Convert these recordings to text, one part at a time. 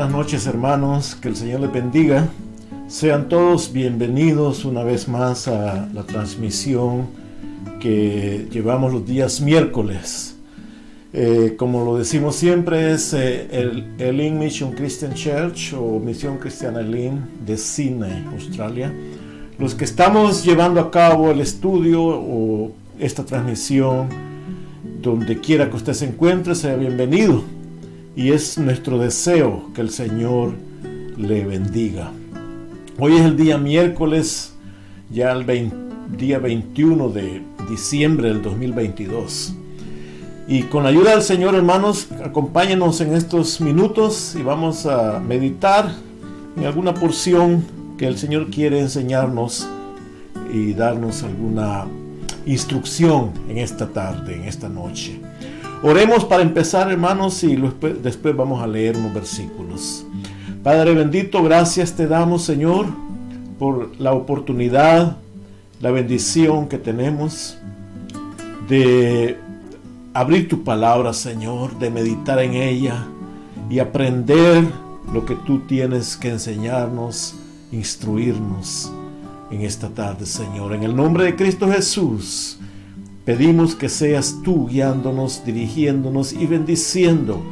buenas noches, hermanos, que el Señor les bendiga. Sean todos bienvenidos una vez más a la transmisión que llevamos los días miércoles. Como lo decimos siempre, es el Elim Mission Christian Church o Misión Cristiana Elim de Sydney, Australia. Los que estamos llevando a cabo el estudio o esta transmisión, donde quiera que usted se encuentre, sea bienvenido. Y es nuestro deseo que el Señor le bendiga. Hoy es el día miércoles, ya el día 21 de diciembre del 2022. Y con la ayuda del Señor, hermanos, acompáñenos en estos minutos y vamos a meditar en alguna porción que el Señor quiere enseñarnos y darnos alguna instrucción en esta tarde, en esta noche. Oremos para empezar, hermanos, y después vamos a leer unos versículos. Padre bendito, gracias te damos, Señor, por la oportunidad, la bendición que tenemos de abrir tu palabra, Señor, de meditar en ella y aprender lo que tú tienes que enseñarnos, instruirnos en esta tarde, Señor. En el nombre de Cristo Jesús, pedimos que seas tú guiándonos, dirigiéndonos y bendiciendo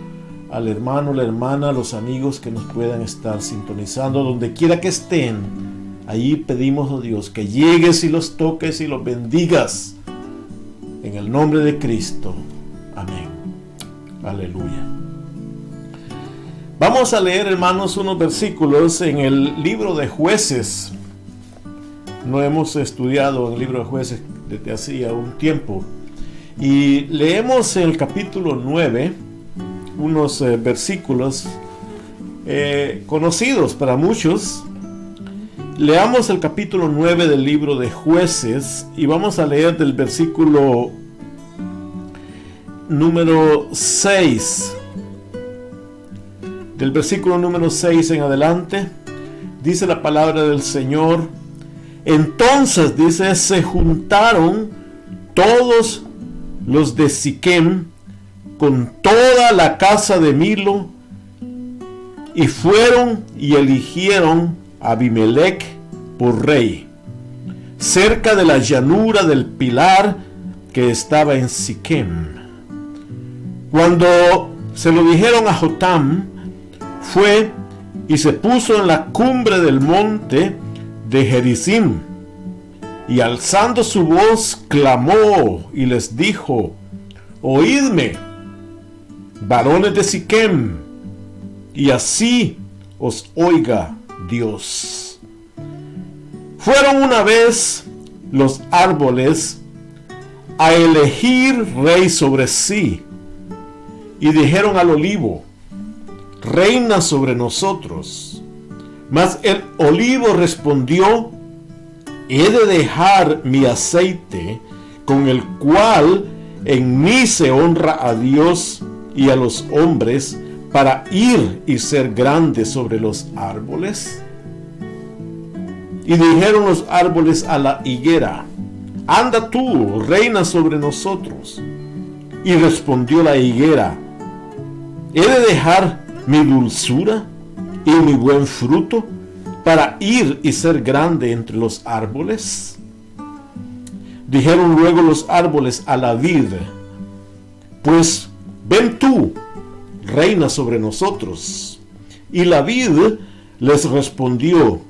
al hermano, la hermana, los amigos que nos puedan estar sintonizando, donde quiera que estén. Allí pedimos, oh Dios, que llegues y los toques y los bendigas. En el nombre de Cristo. Amén. Aleluya. Vamos a leer, hermanos, unos versículos en el libro de Jueces. No hemos estudiado el libro de Jueces desde hacía un tiempo. Y leemos el capítulo 9, unos versículos conocidos para muchos. Leamos el capítulo 9 del libro de Jueces y vamos a leer del versículo número 6. Del versículo número 6 en adelante, dice la palabra del Señor. Entonces, dice, se juntaron todos los de Siquem con toda la casa de Milo y fueron y eligieron a Abimelech por rey, cerca de la llanura del pilar que estaba en Siquem. Cuando se lo dijeron a Jotam, fue y se puso en la cumbre del monte de Gerizim, y alzando su voz clamó y les dijo: oídme, varones de Siquem, y así os oiga Dios. Fueron una vez los árboles a elegir rey sobre sí, y dijeron al olivo: reina sobre nosotros. Mas el olivo respondió: he de dejar mi aceite, con el cual en mí se honra a Dios y a los hombres, para ir y ser grande sobre los árboles. Y dijeron los árboles a la higuera: anda tú, reina sobre nosotros. Y respondió la higuera: he de dejar mi dulzura y mi buen fruto para ir y ser grande entre los árboles. Dijeron luego los árboles a la vid: pues ven tú, reina sobre nosotros. Y la vid les respondió: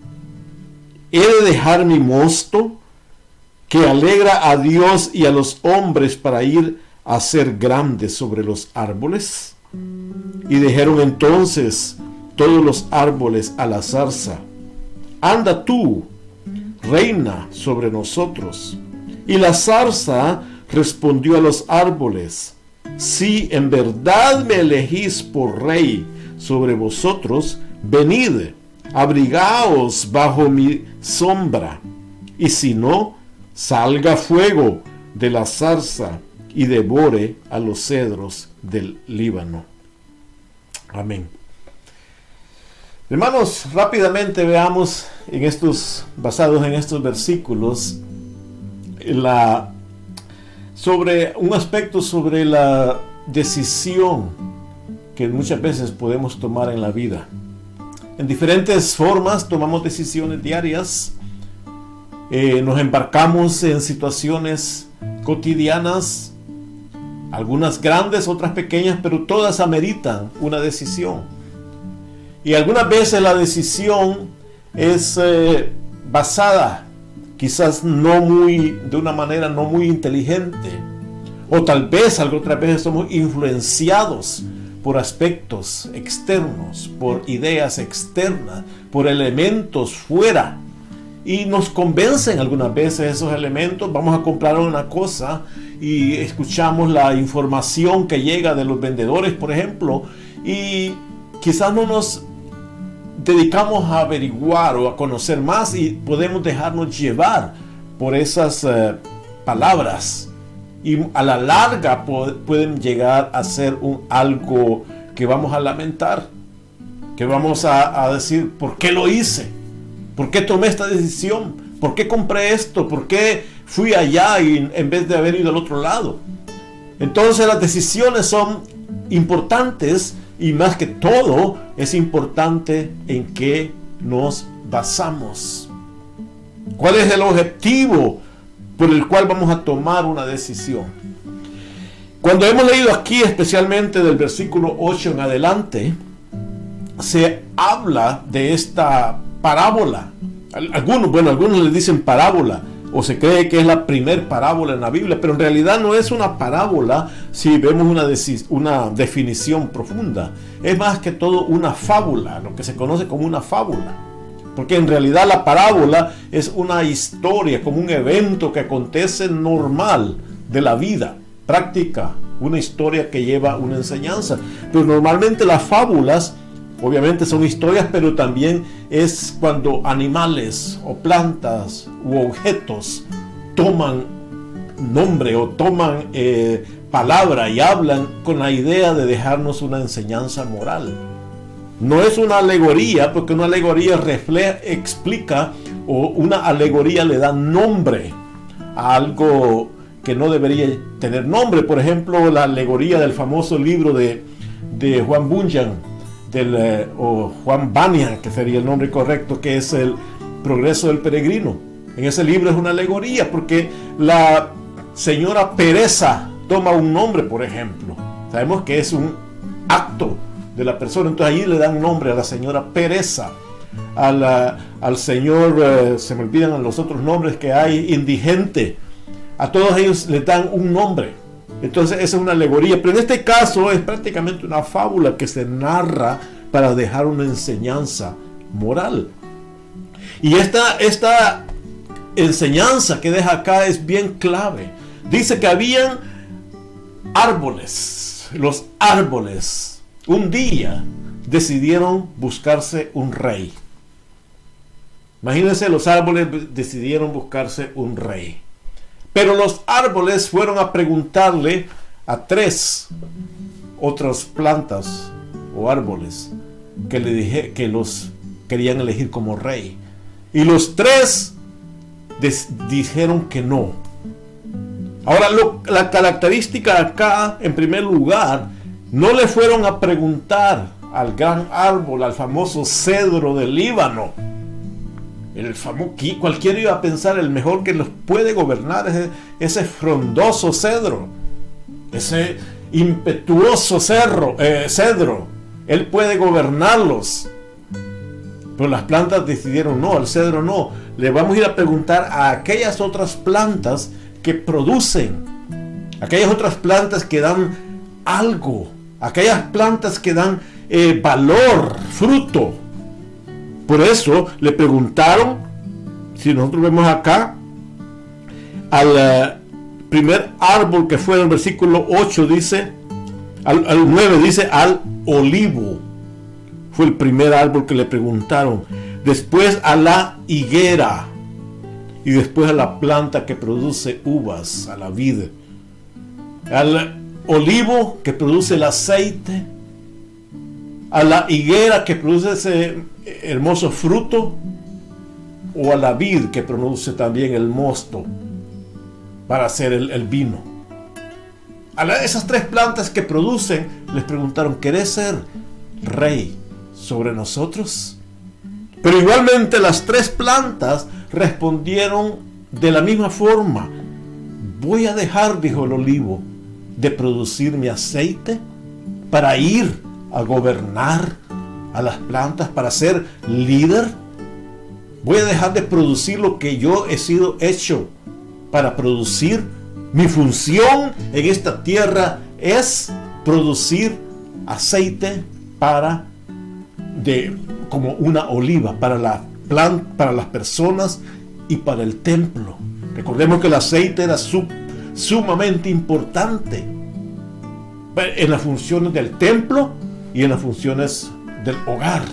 he de dejar mi mosto, que alegra a Dios y a los hombres, para ir a ser grande sobre los árboles. Y dijeron entonces todos los árboles a la zarza: anda tú, reina sobre nosotros. Y la zarza respondió a los árboles: si en verdad me elegís por rey sobre vosotros, venid, abrigaos bajo mi sombra. Y si no, salga fuego de la zarza y devore a los cedros del Líbano. Amén. Hermanos, rápidamente veamos basados en estos versículos, sobre un aspecto sobre la decisión que muchas veces podemos tomar en la vida. En diferentes formas tomamos decisiones diarias. Nos embarcamos en situaciones cotidianas, algunas grandes, otras pequeñas, pero todas ameritan una decisión. Y algunas veces la decisión es basada quizás de una manera no muy inteligente, o tal vez otras veces somos influenciados por aspectos externos, por ideas externas, por elementos fuera, y nos convencen algunas veces esos elementos. Vamos a comprar una cosa y escuchamos la información que llega de los vendedores, por ejemplo, y quizás no nos dedicamos a averiguar o a conocer más, y podemos dejarnos llevar por esas palabras, y a la larga pueden llegar a ser algo que vamos a lamentar, que vamos a decir: ¿por qué lo hice? ¿Por qué tomé esta decisión? ¿Por qué compré esto? ¿Por qué fui allá en vez de haber ido al otro lado? Entonces las decisiones son importantes, y más que todo es importante en qué nos basamos. ¿Cuál es el objetivo por el cual vamos a tomar una decisión? Cuando hemos leído aquí, especialmente del versículo 8 en adelante, se habla de esta parábola. Algunos le dicen parábola, o se cree que es la primer parábola en la Biblia, pero en realidad no es una parábola si vemos una definición profunda. Es más que todo una fábula, lo que se conoce como una fábula. Porque en realidad la parábola es una historia, como un evento que acontece normal de la vida práctica, una historia que lleva una enseñanza. Pero normalmente las fábulas, obviamente son historias, pero también es cuando animales o plantas u objetos toman nombre o toman palabra y hablan con la idea de dejarnos una enseñanza moral. No es una alegoría, porque una alegoría explica, o una alegoría le da nombre a algo que no debería tener nombre. Por ejemplo, la alegoría del famoso libro de Juan Bunyan, o Juan Bunyan, que sería el nombre correcto, que es el Progreso del Peregrino. En ese libro es una alegoría, porque la señora Pereza toma un nombre, por ejemplo. Sabemos que es un acto de la persona, entonces allí le dan nombre a la señora Pereza, al señor, se me olvidan los otros nombres que hay, indigente. A todos ellos les dan un nombre. Entonces esa es una alegoría, pero en este caso es prácticamente una fábula que se narra para dejar una enseñanza moral. Y esta enseñanza que deja acá es bien clave. Dice que habían árboles. Los árboles un día decidieron buscarse un rey. Imagínense, los árboles decidieron buscarse un rey. Pero los árboles fueron a preguntarle a 3 otras plantas o árboles que los querían elegir como rey. Y los 3 dijeron que no. Ahora, la característica acá, en primer lugar, no le fueron a preguntar al gran árbol, al famoso cedro del Líbano. Cualquiera iba a pensar, el mejor que los puede gobernar es ese frondoso cedro, ese impetuoso cedro. Él puede gobernarlos. Pero las plantas decidieron no, al cedro no. Le vamos a ir a preguntar a aquellas otras plantas que producen, aquellas otras plantas que dan algo, aquellas plantas que dan valor, fruto. Por eso le preguntaron, si nosotros vemos acá, al primer árbol que fue en el versículo 8, dice, al 9 dice, al olivo. Fue el primer árbol que le preguntaron. Después a la higuera. Y después a la planta que produce uvas, a la vid. Al olivo que produce el aceite. A la higuera que produce ese hermoso fruto, o a la vid que produce también el mosto para hacer el vino. A esas 3 plantas que producen, les preguntaron: ¿querés ser rey sobre nosotros? Pero igualmente las 3 plantas respondieron de la misma forma. Voy a dejar, dijo el olivo, de producir mi aceite para ir a gobernar a las plantas, para ser líder. Voy a dejar de producir lo que yo he sido hecho para producir. Mi función en esta tierra es producir aceite como una oliva para para las personas y para el templo. Recordemos que el aceite era sumamente importante en las funciones del templo y en las funciones del hogar.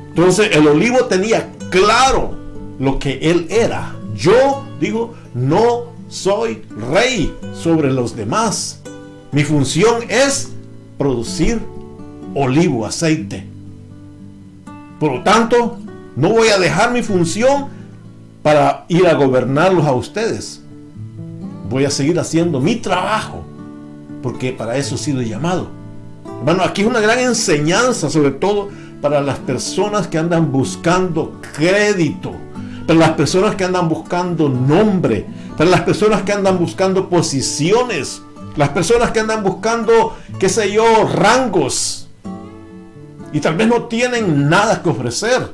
Entonces el olivo tenía claro lo que él era. Yo, digo, no soy rey sobre los demás. Mi función es producir olivo, aceite. Por lo tanto, no voy a dejar mi función para ir a gobernarlos a ustedes. Voy a seguir haciendo mi trabajo, porque para eso he sido llamado. Hermano, aquí es una gran enseñanza, sobre todo para las personas que andan buscando crédito, para las personas que andan buscando nombre, para las personas que andan buscando posiciones, las personas que andan buscando, qué sé yo, rangos, y tal vez no tienen nada que ofrecer.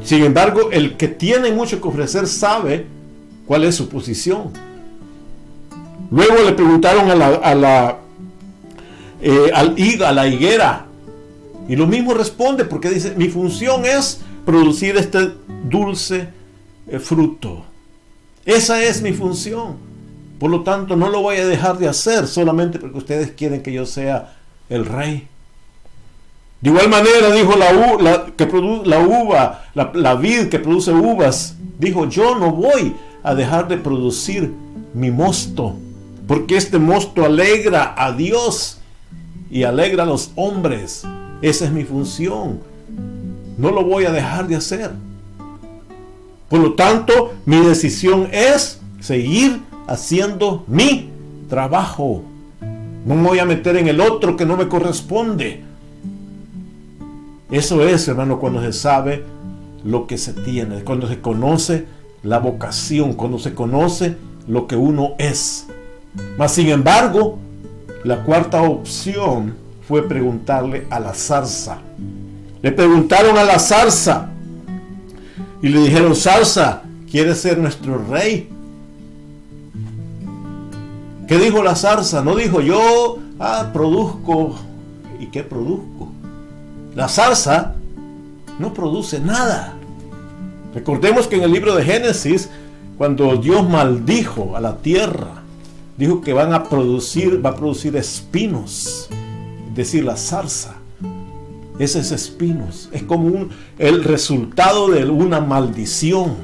Sin embargo, el que tiene mucho que ofrecer sabe cuál es su posición. Luego le preguntaron a la higuera, y lo mismo responde, porque dice: mi función es producir este dulce fruto. Esa es mi función. Por lo tanto, no lo voy a dejar de hacer solamente porque ustedes quieren que yo sea el rey. De igual manera, dijo la vid que produce uvas, dijo: yo no voy a dejar de producir mi mosto, porque este mosto alegra a Dios y alegra a los hombres. Esa es mi función. No lo voy a dejar de hacer. Por lo tanto, mi decisión es seguir haciendo mi trabajo. No me voy a meter en el otro que no me corresponde. Eso es, hermano, cuando se sabe lo que se tiene, cuando se conoce la vocación, cuando se conoce lo que uno es. Mas, sin embargo, la cuarta opción fue preguntarle a la zarza. Le preguntaron a la zarza y le dijeron: zarza, ¿quieres ser nuestro rey? ¿Qué dijo la zarza? No dijo: yo produzco. ¿Y qué produzco? La zarza no produce nada. Recordemos que en el libro de Génesis, cuando Dios maldijo a la tierra, dijo que va a producir espinos, es decir, la zarza. Esos espinos es como el resultado de una maldición.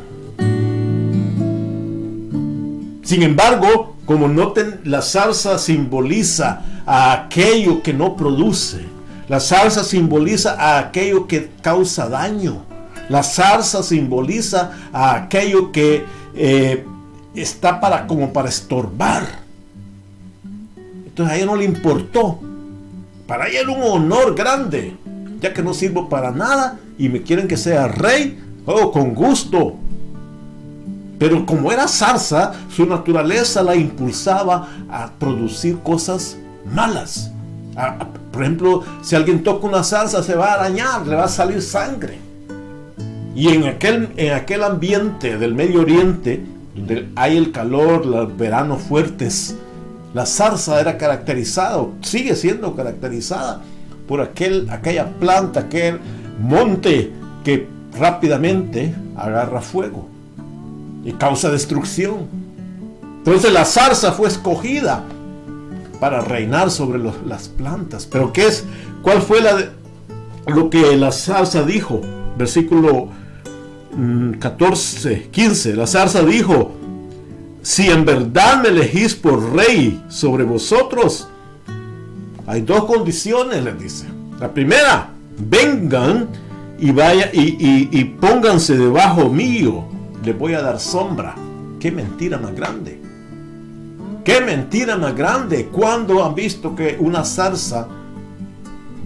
Sin embargo, como noten, la zarza simboliza a aquello que no produce. La zarza simboliza a aquello que causa daño. La zarza simboliza a aquello que está como para estorbar. Entonces a ella no le importó. Para ella era un honor grande, ya que no sirvo para nada y me quieren que sea rey. Con gusto. Pero como era zarza, su naturaleza la impulsaba a producir cosas malas. Por ejemplo, si alguien toca una zarza, se va a arañar, le va a salir sangre. Y en aquel ambiente del Medio Oriente, donde hay el calor, los veranos fuertes, la zarza era caracterizada, sigue siendo caracterizada por aquella planta, aquel monte que rápidamente agarra fuego y causa destrucción. Entonces la zarza fue escogida para reinar sobre las plantas. Pero ¿cuál fue lo que la zarza dijo? Versículo 15. La zarza dijo: si en verdad me elegís por rey sobre vosotros, hay 2 condiciones, les dice. La primera: vengan y pónganse debajo mío, les voy a dar sombra. ¡Qué mentira más grande! ¡Qué mentira más grande! ¿Cuándo han visto que una zarza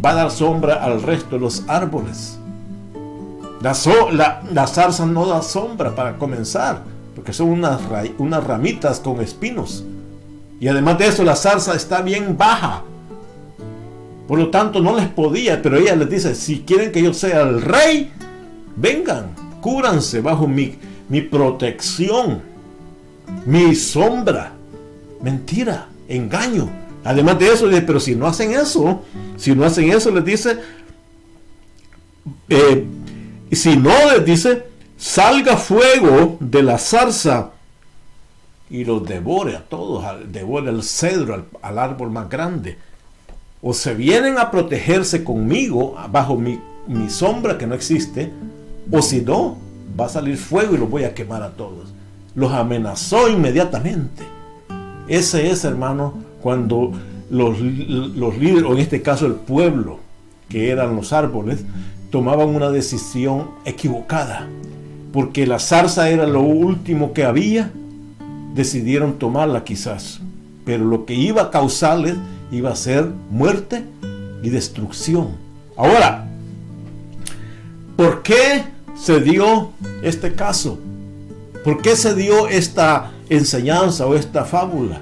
va a dar sombra al resto de los árboles? La zarza no da sombra para comenzar, porque son unas ramitas con espinos. Y además de eso, la zarza está bien baja. Por lo tanto, no les podía, pero ella les dice, si quieren que yo sea el rey, vengan, cúbranse bajo mi protección, mi sombra. Mentira, engaño. Además de eso, pero si no hacen eso, les dice, si no, les dice, salga fuego de la zarza y los devore a todos, devore el cedro, al árbol más grande. O se vienen a protegerse conmigo bajo mi sombra que no existe, o si no, va a salir fuego y los voy a quemar a todos. Los amenazó inmediatamente. Ese es, hermano, cuando los líderes, o en este caso el pueblo, que eran los árboles, tomaban una decisión equivocada. Porque la zarza era lo último que había, decidieron tomarla quizás. Pero lo que iba a causarles iba a ser muerte y destrucción. Ahora, ¿por qué se dio este caso? ¿Por qué se dio esta enseñanza o esta fábula?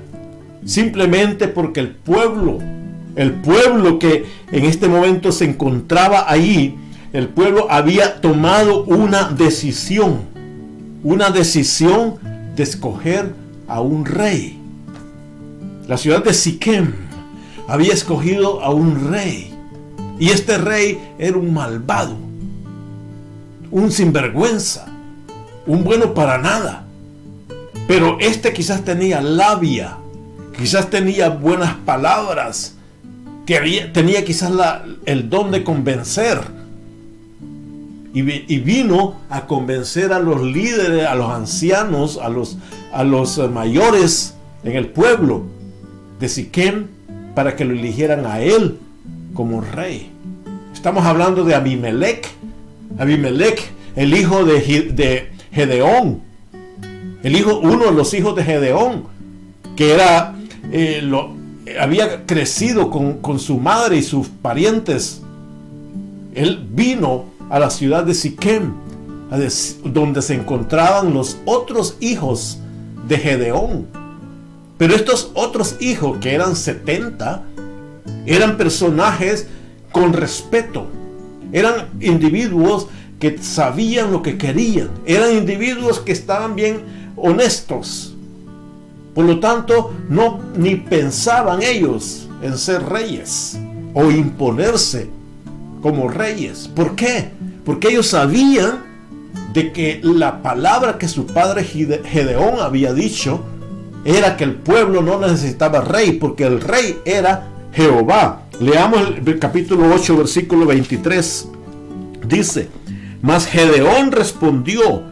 Simplemente porque el pueblo que en este momento se encontraba ahí, el pueblo había tomado una decisión de escoger a un rey. La ciudad de Siquem había escogido a un rey, y este rey era un malvado, un sinvergüenza, un bueno para nada. Pero este quizás tenía labia, quizás tenía buenas palabras, tenía quizás el don de convencer, y vino a convencer a los líderes, a los ancianos, a los mayores en el pueblo de Siquem, para que lo eligieran a él como rey. Estamos hablando de Abimelech, el hijo de Gedeón, uno de los hijos de Gedeón, que había crecido con su madre y sus parientes. Él vino a la ciudad de Siquem, donde se encontraban los otros hijos de Gedeón. Pero estos otros hijos, que eran 70, eran personajes con respeto. Eran individuos que sabían lo que querían. Eran individuos que estaban bien honestos. Por lo tanto, ni pensaban ellos en ser reyes o imponerse como reyes. ¿Por qué? Porque ellos sabían de que la palabra que su padre Gedeón había dicho era que el pueblo no necesitaba rey, porque el rey era Jehová. Leamos el capítulo 8, versículo 23. Dice: mas Gedeón respondió: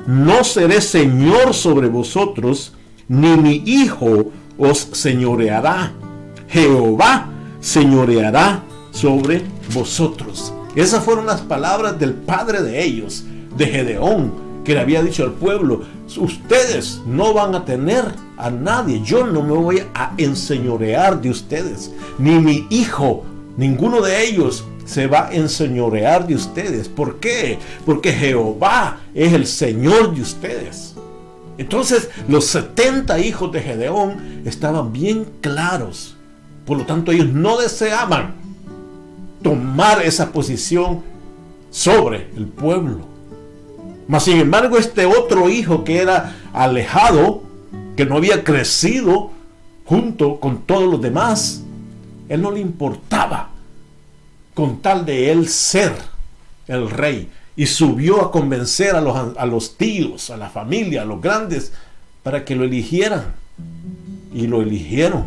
no seré señor sobre vosotros, ni mi hijo os señoreará. Jehová señoreará sobre vosotros. Esas fueron las palabras del padre de ellos, de Gedeón, que le había dicho al pueblo: ustedes no van a tener a nadie, yo no me voy a enseñorear de ustedes, ni mi hijo, ninguno de ellos se va a enseñorear de ustedes. ¿Por qué? Porque Jehová es el Señor de ustedes. Entonces los 70 hijos de Gedeón estaban bien claros. Por lo tanto, ellos no deseaban tomar esa posición sobre el pueblo. Mas sin embargo, este otro hijo, que era alejado, que no había crecido junto con todos los demás, él no le importaba, con tal de él ser el rey. Y subió a convencer a los tíos, a la familia, a los grandes, para que lo eligieran. Y lo eligieron.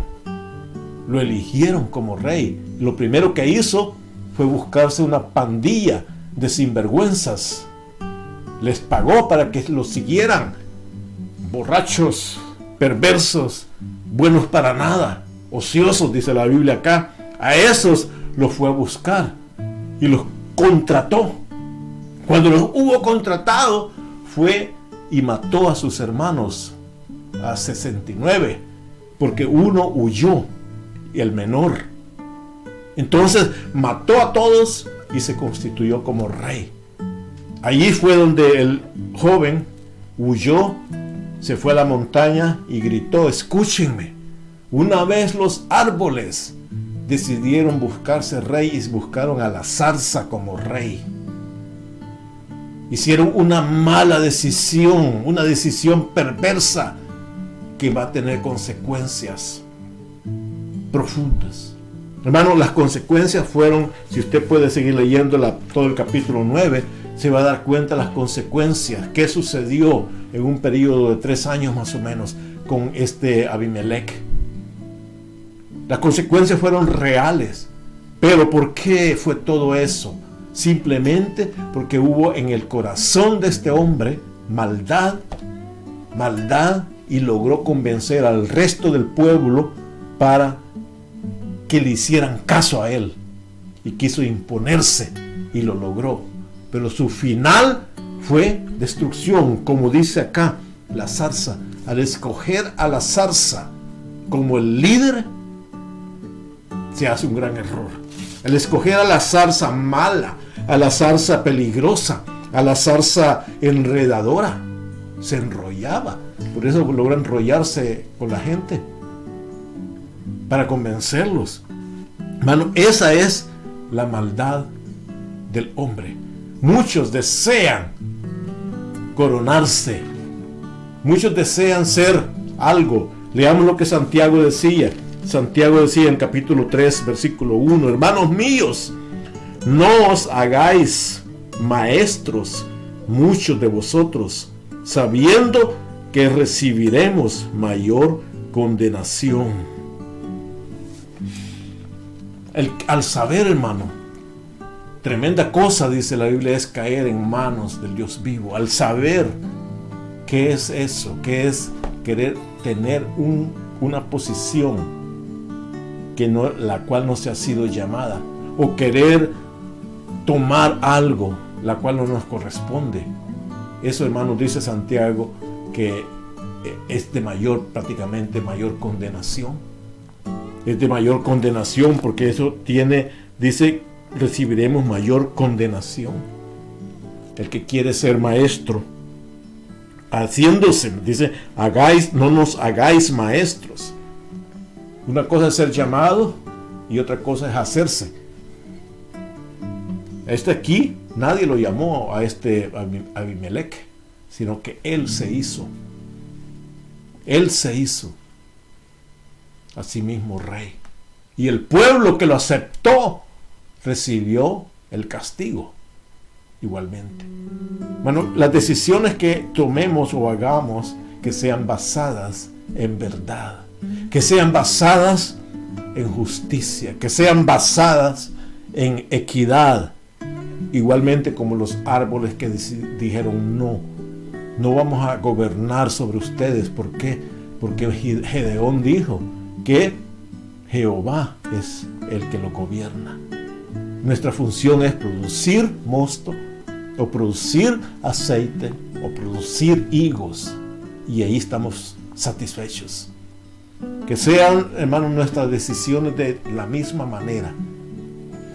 Lo eligieron como rey. Lo primero que hizo fue buscarse una pandilla de sinvergüenzas. Les pagó para que lo siguieran. Borrachos, perversos, buenos para nada, ociosos, dice la Biblia acá. A esos los fue a buscar y los contrató. Cuando los hubo contratado, fue y mató a sus hermanos, a 69, porque uno huyó, el menor. Entonces mató a todos y se constituyó como rey. Allí fue donde el joven huyó, se fue a la montaña y gritó: escúchenme, una vez los árboles decidieron buscarse rey y buscaron a la zarza como rey. Hicieron una mala decisión, una decisión perversa que va a tener consecuencias profundas. Hermano, las consecuencias fueron, si usted puede seguir leyendo todo el capítulo 9, se va a dar cuenta de las consecuencias, qué sucedió en un periodo de 3 años más o menos con este Abimelech. Las consecuencias fueron reales. Pero ¿por qué fue todo eso? Simplemente porque hubo en el corazón de este hombre maldad, y logró convencer al resto del pueblo para que le hicieran caso a él. Y quiso imponerse y lo logró. Pero su final fue destrucción, como dice acá la zarza. Al escoger a la zarza como el líder, se hace un gran error. Al escoger a la zarza mala, a la zarza peligrosa, a la zarza enredadora, se enrollaba. Por eso logra enrollarse con la gente, para convencerlos. Hermano, esa es la maldad del hombre. Muchos desean coronarse, muchos desean ser algo. Leamos lo que Santiago decía. Santiago decía en capítulo 3, versículo 1: hermanos míos, no os hagáis maestros muchos de vosotros, sabiendo que recibiremos mayor condenación. Al saber, hermano, tremenda cosa, dice la Biblia, es caer en manos del Dios vivo. Al saber qué es eso, qué es querer tener una posición la cual no se ha sido llamada, o querer tomar algo la cual no nos corresponde. Eso, hermano, dice Santiago, que es de prácticamente mayor condenación. Es de mayor condenación porque eso dice, recibiremos mayor condenación. El que quiere ser maestro, haciéndose, dice, no nos hagáis maestros. Una cosa es ser llamado y otra cosa es hacerse. Aquí nadie lo llamó a este Abimelech, sino que él se hizo. Él se hizo a sí mismo rey. Y el pueblo que lo aceptó recibió el castigo igualmente. Bueno, las decisiones que tomemos o hagamos, que sean basadas en verdad, que sean basadas en justicia, que sean basadas en equidad, igualmente como los árboles que dijeron no vamos a gobernar sobre ustedes. ¿Por qué? Porque Gedeón dijo que Jehová es el que lo gobierna. Nuestra función es producir mosto, o producir aceite, o producir higos, y ahí estamos satisfechos. Que sean, hermanos, nuestras decisiones de la misma manera,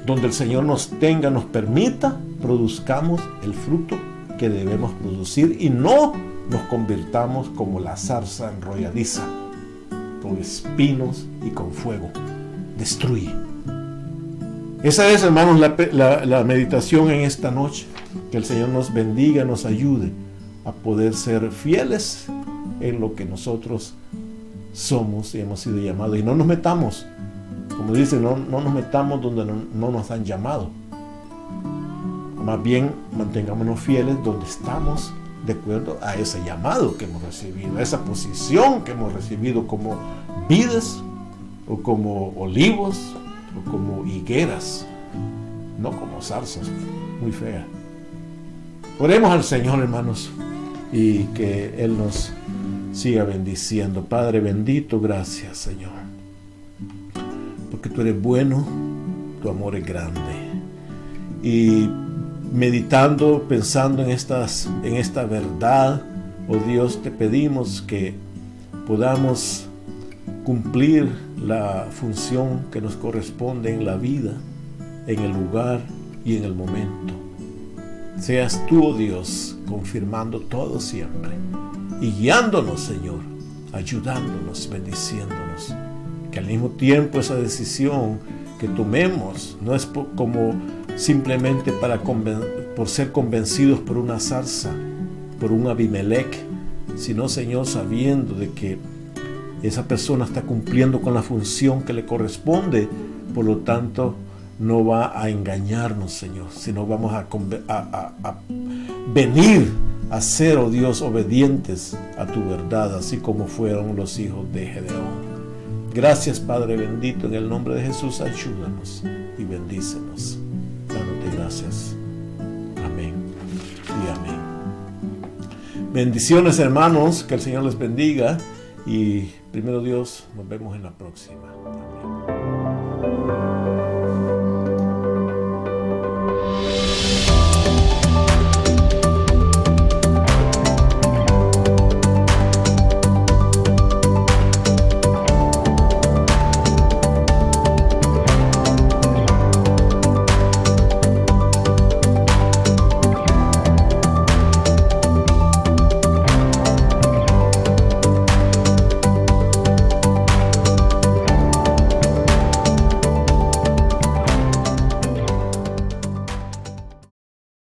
donde el Señor nos permita, produzcamos el fruto que debemos producir y no nos convirtamos como la zarza enrolladiza, con espinos y con fuego. Destruye. Esa es, hermanos, la meditación en esta noche. Que el Señor nos bendiga, nos ayude a poder ser fieles en lo que nosotros somos y hemos sido llamados. Y no nos metamos, como dice, no nos metamos donde no nos han llamado. Más bien, mantengámonos fieles donde estamos, de acuerdo a ese llamado que hemos recibido, a esa posición que hemos recibido como vides, o como olivos, o como higueras, no como zarzas muy feas. Oremos al Señor, hermanos, y que Él nos siga bendiciendo. Padre bendito, gracias, Señor, porque tú eres bueno, tu amor es grande. Y meditando, pensando en esta verdad, oh Dios, te pedimos que podamos cumplir la función que nos corresponde en la vida, en el lugar y en el momento. seas tú, oh Dios, confirmando todo siempre y guiándonos, Señor, ayudándonos, bendiciéndonos. Que al mismo tiempo esa decisión que tomemos no es como simplemente por ser convencidos por una zarza, por un Abimelech, sino, Señor, sabiendo de que esa persona está cumpliendo con la función que le corresponde, por lo tanto no va a engañarnos, Señor, sino vamos a venir a ser, oh Dios, obedientes a tu verdad, así como fueron los hijos de Gedeón. Gracias, Padre bendito, en el nombre de Jesús, ayúdanos y bendícenos. Dándote gracias. Amén y amén. Bendiciones, hermanos, que el Señor les bendiga y primero Dios, nos vemos en la próxima.